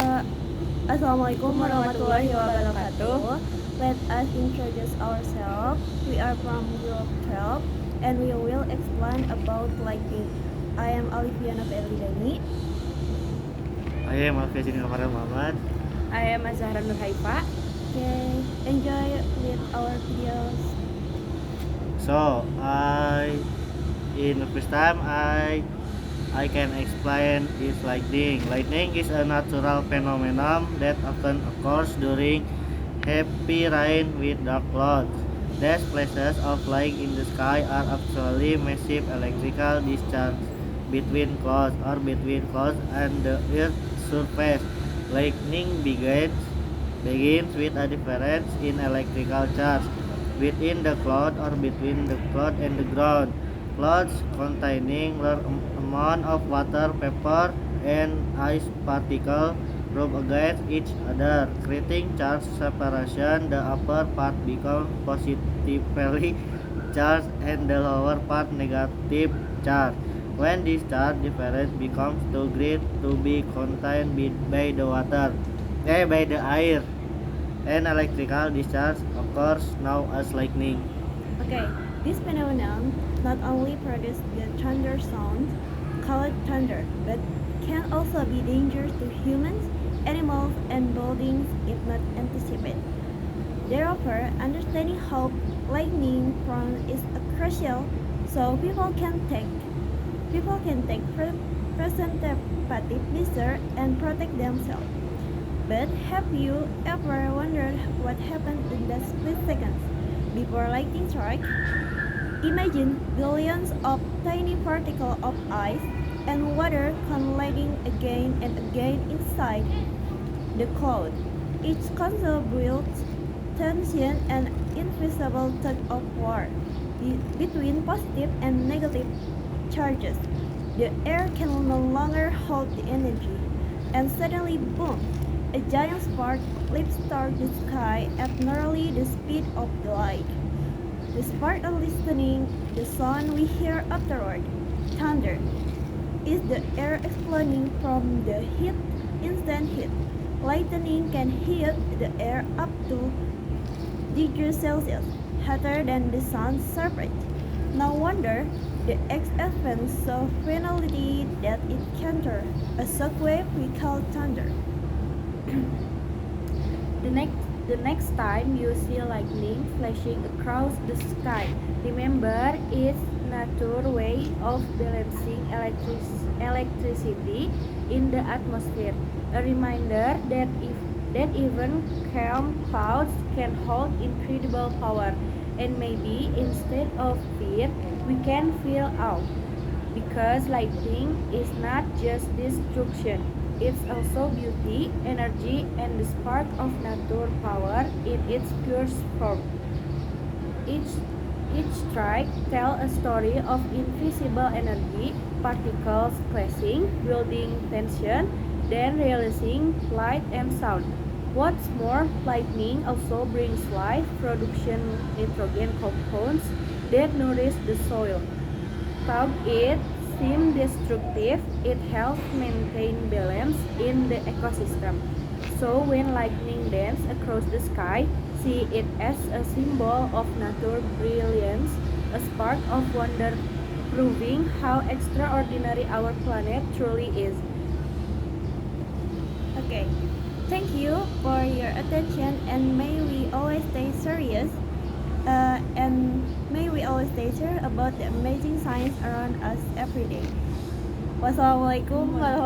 Uh, Assalamualaikum warahmatullahi wabarakatuh. Let us introduce ourselves. We are from Group 12 and we will explain about lightning. I am Alivia Novelidani. I am Alfiazin Kamara Muhammad. I am Azahra Nur Haifa. Okay, enjoy with our videos. So in the first time I can explain is lightning. Lightning is a natural phenomenon that often occurs during heavy rain with dark clouds. These flashes of light in the sky are actually massive electrical discharges between clouds or between clouds and the Earth's surface. Lightning begins with a difference in electrical charge within the cloud or between the cloud and the ground. Clouds containing large amount of water, vapor, and ice particles rub against each other, creating charge separation. The upper part becomes positively charged and the lower part negative charged. When this charge difference becomes too great to be contained by the by the air, an electrical discharge occurs known as lightning. Okay, this phenomenon not only produces the thunder sound called thunder, but can also be dangerous to humans, animals, and buildings if not anticipated. Therefore, understanding how lightning forms is crucial so people can take preventive measures and protect themselves. But have you ever wondered what happens in the split seconds before lightning strikes? Imagine billions of tiny particles of ice and water colliding again and again inside the cloud. Each console builds tension and invisible tug of war between positive and negative charges. The air can no longer hold the energy, and suddenly, boom! A giant spark leaps toward the sky at nearly the speed of the light. The spark of listening, the sound we hear afterward, thunder, is the air exploding from the instant heat. Lightning can heat the air up to degrees Celsius, hotter than the sun's surface. No wonder the X events so finality that it can turn a shockwave we call thunder. The next time you see lightning flashing across the sky, remember its natural way of balancing electricity in the atmosphere. A reminder that even calm clouds can hold incredible power, and maybe instead of fear, we can feel awe. Because lightning is not just destruction, it's also beauty, energy, and the spark of natural power in its purest form. Each, each strike tells a story of invisible energy, particles clashing, building tension, then releasing light and sound. What's more, lightning also brings life, production nitrogen compounds that nourish the soil. Though it seems destructive, it helps maintain balance in the ecosystem. So when lightning dances across the sky, see it as a symbol of natural brilliance, a spark of wonder, proving how extraordinary our planet truly is. Okay, thank you for your attention and may we always stay serious and may we always stay sure about the amazing science around us every day. Wassalamualaikum warahmatullahi